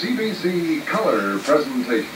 CBC Color Presentation.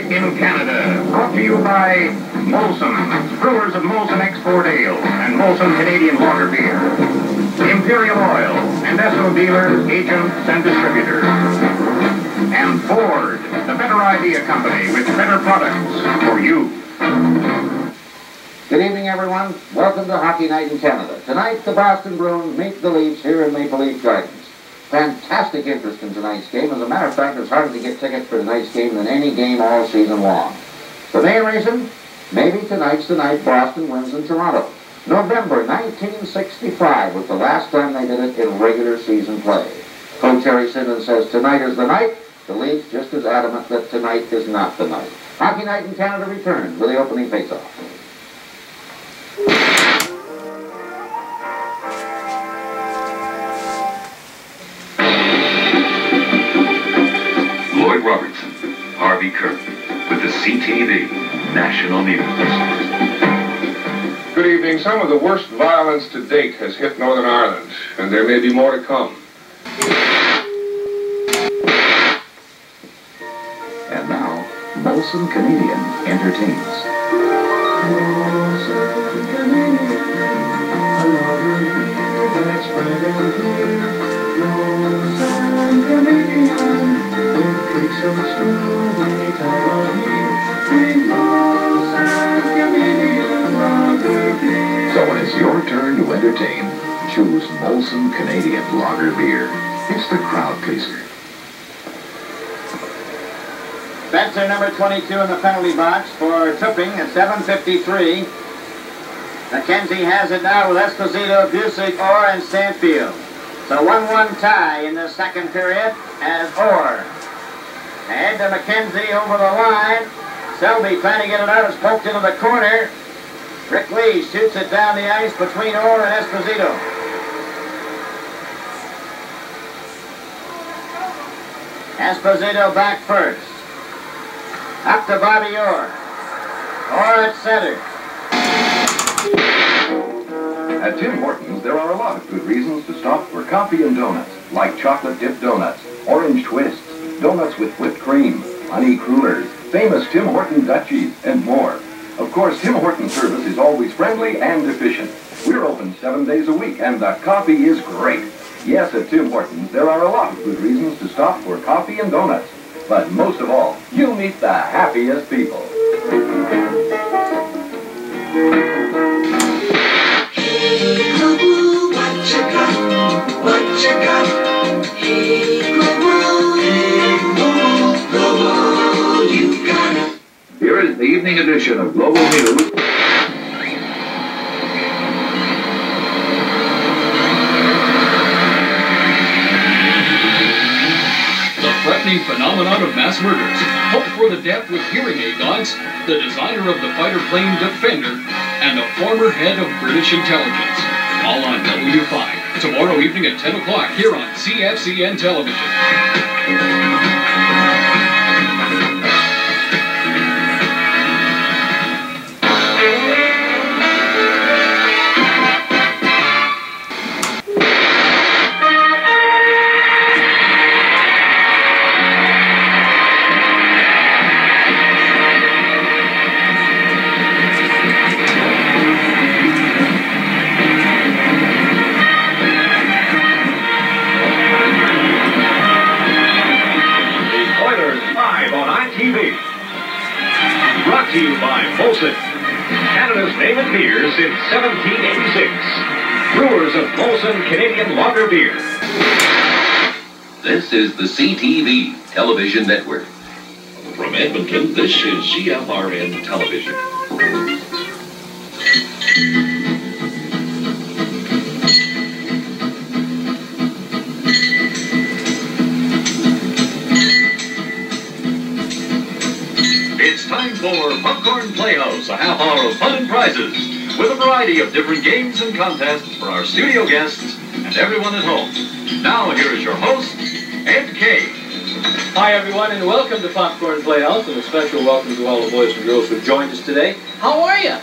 In Canada, brought to you by Molson, brewers of Molson Export Ale and Molson Canadian Lager Beer, Imperial Oil, and Esso dealers, agents, and distributors, and Ford, the better idea company with better products for you. Good evening, everyone. Welcome to Hockey Night in Canada. Tonight, the Boston Bruins meet the Leafs here in Maple Leaf Gardens. Fantastic interest in tonight's game. As a matter of fact, it's harder to get tickets for tonight's game than any game all season long. The main reason? Maybe tonight's the night Boston wins in Toronto. November 1965 was the last time they did it in regular season play. Coach Harry Sinden says tonight is the night. The Leafs just as adamant that tonight is not the night. Hockey Night in Canada returns with the opening face-off. Robertson, Harvey Kirk, with the CTV National News. Good evening. Some of the worst violence to date has hit Northern Ireland, and there may be more to come. And now, Molson Canadian entertains. Molson Canadian, another year that's bright and clear. Molson Canadian. So when it's your turn to entertain, choose Molson Canadian Lager Beer. It's the crowd pleaser. Spencer, number 22 in the penalty box for tripping at 7:53. McKenzie has it now with Esposito, Busick, Orr, and Stanfield. So 1-1 tie in the second period as Orr. Ahead to McKenzie over the line. Selby trying to get it out. It's poked into the corner. Rick Lee shoots it down the ice between Orr and Esposito. Esposito back first. Up to Bobby Orr. Orr at center. At Tim Hortons, there are a lot of good reasons to stop for coffee and donuts, like chocolate-dipped donuts, orange twists, donuts with whipped cream, honey crullers, famous Tim Horton Dutchies, and more. Of course, Tim Hortons service is always friendly and efficient. We're open 7 days a week, and the coffee is great. Yes, at Tim Hortons, there are a lot of good reasons to stop for coffee and donuts. But most of all, you'll meet the happiest people. Hey, Global, what you got? What you got? Hey, Global, you got it. Here is the evening edition of Global News. The threatening phenomenon of mass murders. Hope for the deaf with hearing aid dogs, the designer of the fighter plane Defender, and a former head of British intelligence. All on W5. Tomorrow evening at 10 o'clock here on CFCN Television. Brought to you by Molson, Canada's favorite beer since 1786. Brewers of Molson Canadian Lager Beer. This is the CTV Television Network. From Edmonton, this is CFRN Television. Popcorn Playhouse, a half hour of fun and prizes, with a variety of different games and contests for our studio guests and everyone at home. Now, here is your host, Ed Kay. Hi, everyone, and welcome to Popcorn Playhouse, and a special welcome to all the boys and girls who joined us today. How are you?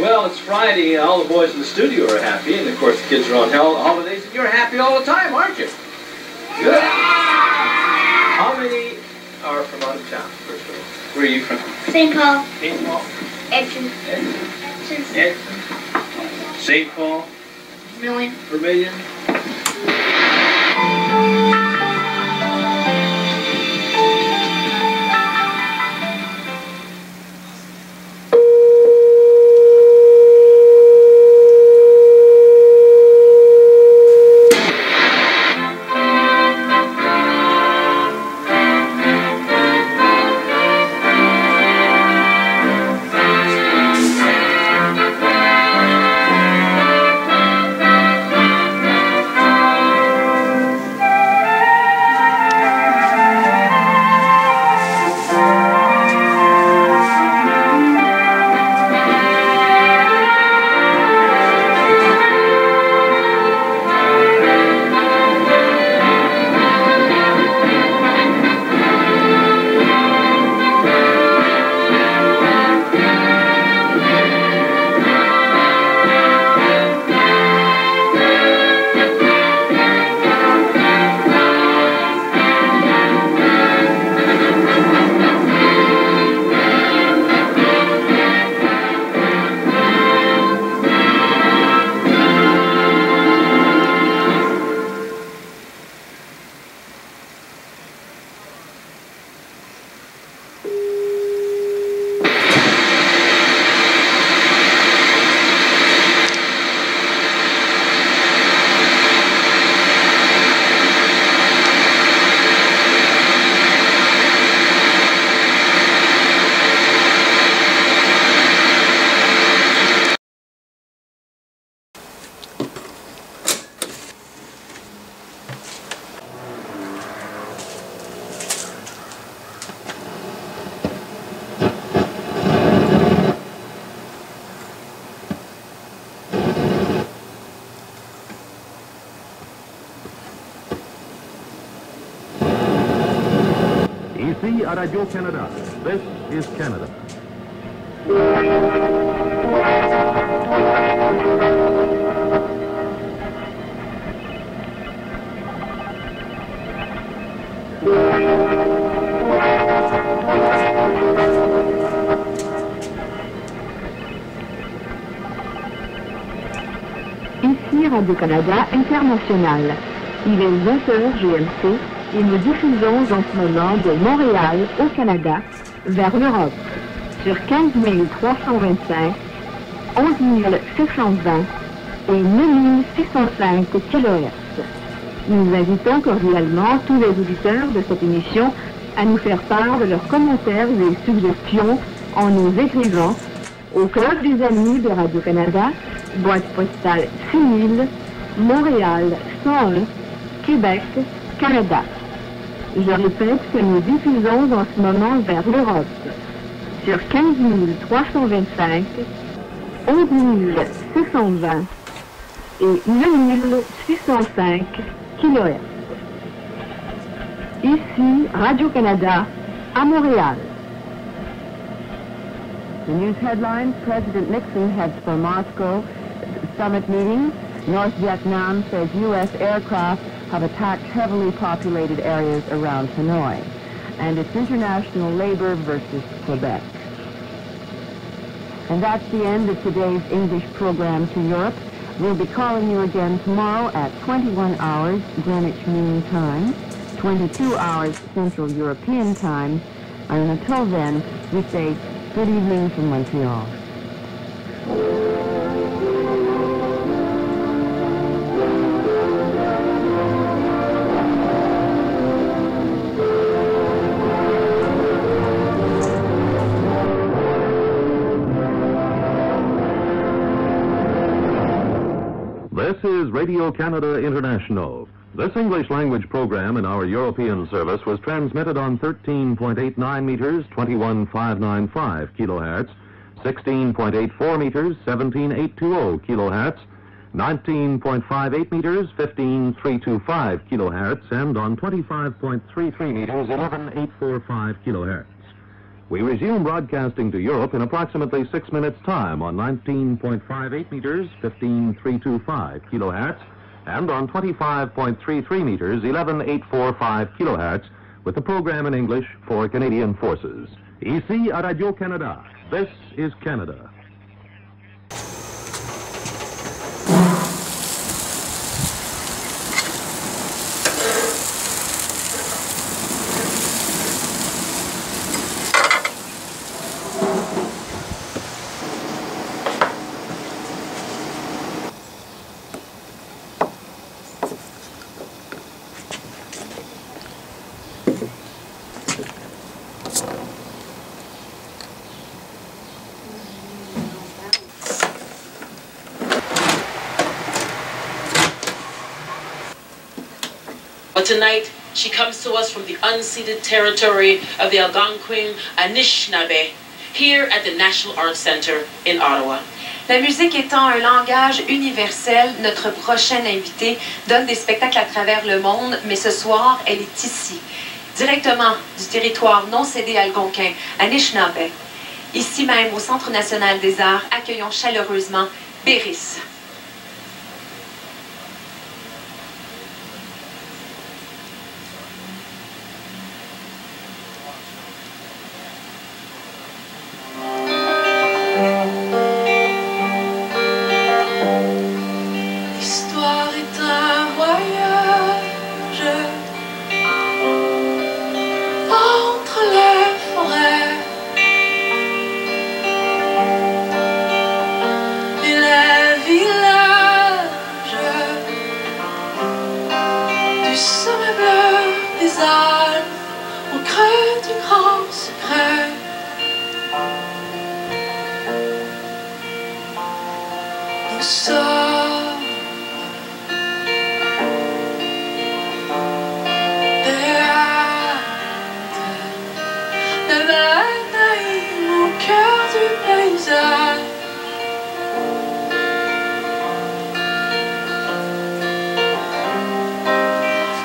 Well, it's Friday, and all the boys in the studio are happy, and of course the kids are on holidays, and you're happy all the time, aren't you? Good. How many are from out of town, first of all? Where are you from? St. Paul. St. Paul. Edson. Edson. St. Paul. Vermillion. Vermillion. Ici à Radio-Canada, this is Canada. Ici Radio-Canada International. Il est 20h GMT et nous diffusons en ce moment de Montréal au Canada vers l'Europe sur 15 325, 11 720 et 9 605 kHz. Nous invitons cordialement tous les auditeurs de cette émission à nous faire part de leurs commentaires et suggestions en nous écrivant au Club des Amis de Radio-Canada, boîte postale 6000, Montréal 101, Québec, Canada. Je répète que nous diffusons en ce moment vers l'Europe sur 15 325, 11 620 et 9 605 kHz. Ici Radio-Canada à Montréal. The news headlines: President Nixon heads for Moscow summit meeting. North Vietnam says U.S. aircraft have attacked heavily populated areas around Hanoi. And it's international labor versus Quebec. And that's the end of today's English program to Europe. We'll be calling you again tomorrow at 21 hours Greenwich Mean Time, 22 hours Central European Time, and until then, we say good evening from Montreal. This is Radio Canada International, This English language program in our European service was transmitted on 13.89 meters, 21,595 kilohertz, 16.84 meters, 17,820 kilohertz, 19.58 meters, 15,325 kilohertz, and on 25.33 meters, 11,845 kilohertz. We resume broadcasting to Europe in approximately 6 minutes' time on 19.58 meters, 15,325 kilohertz, and on 25.33 meters, 11,845 kilohertz, with the program in English for Canadian forces. Ici à Radio-Canada. This is Canada. But tonight, she comes to us from the unceded territory of the Algonquin Anishinaabe, here at the National Arts Center in Ottawa. La musique étant un langage universel, notre prochaine invitée donne des spectacles à travers le monde, mais ce soir, elle est ici, directement du territoire non cédé algonquin, Anishinaabe. Ici même, au Centre national des arts, accueillons chaleureusement BEYRIES. Nous sommes des hâtes de bataille au cœur du paysage.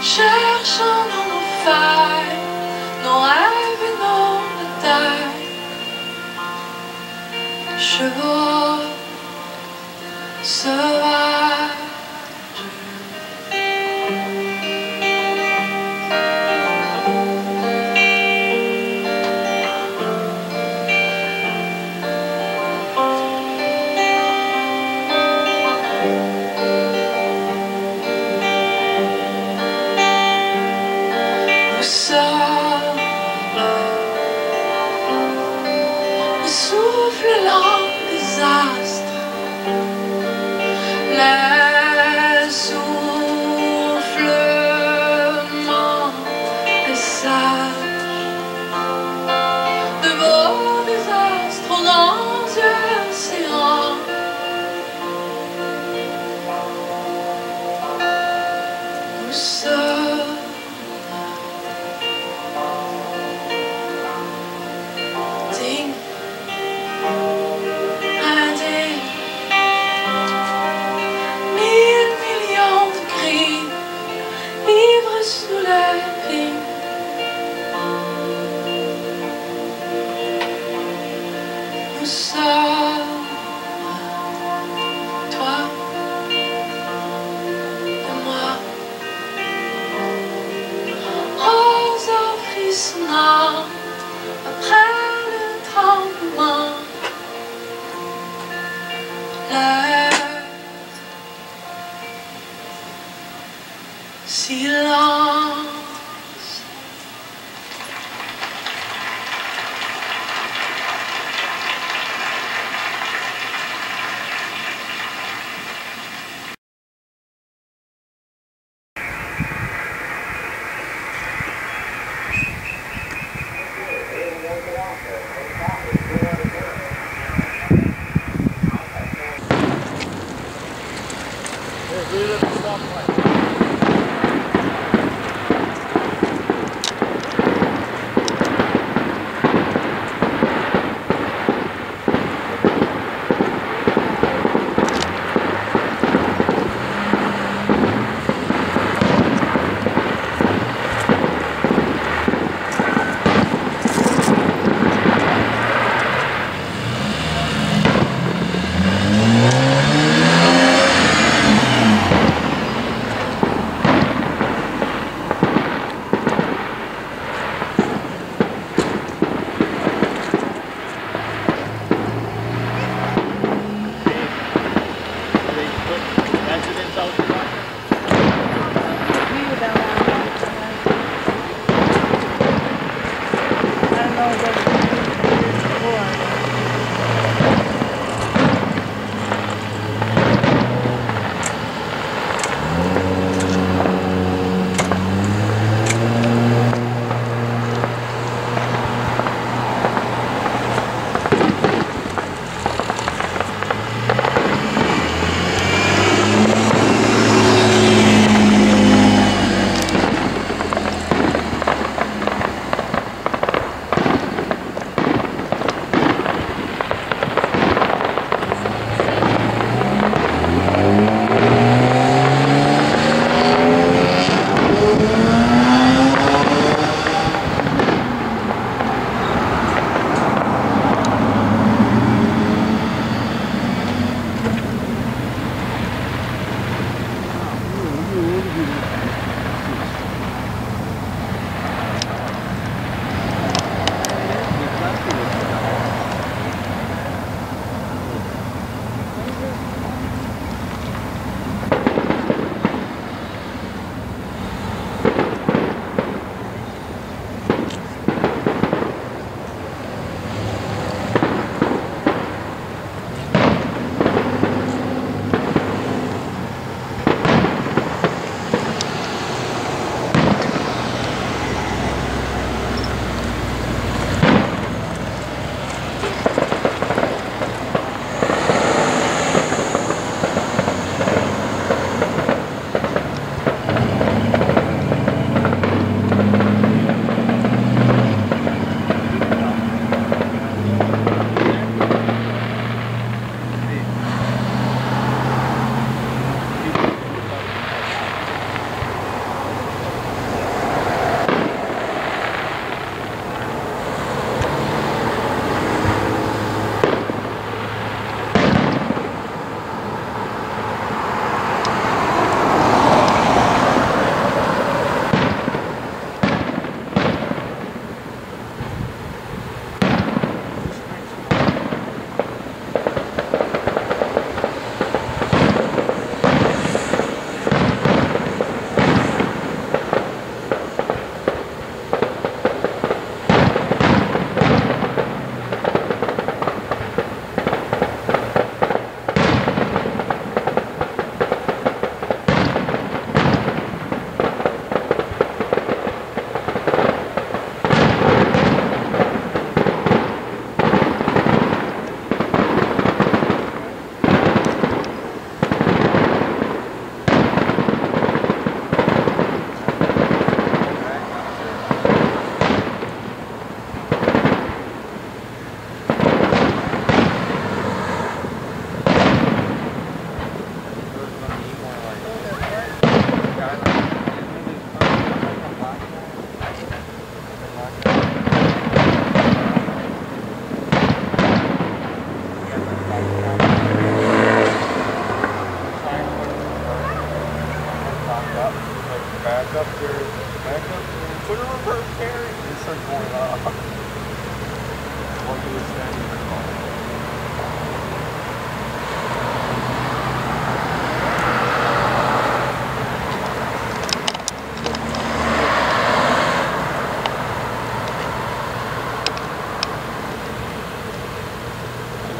Cherchant dans nos failles, nos rêves et nos batailles. Chevaux sauvages. Nous sommes le souffle lent des astres. Le soufflement des sages de vos désastres aux grands océans. Nous sommes dignes, indignes. Mille millions de cris, vivre sous la vie. Nous sommes, toi et moi, roses frissonnants après le tremblement. Silence.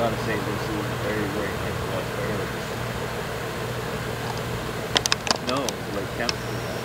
gotta say this is very, very nice. No, like Kemp's.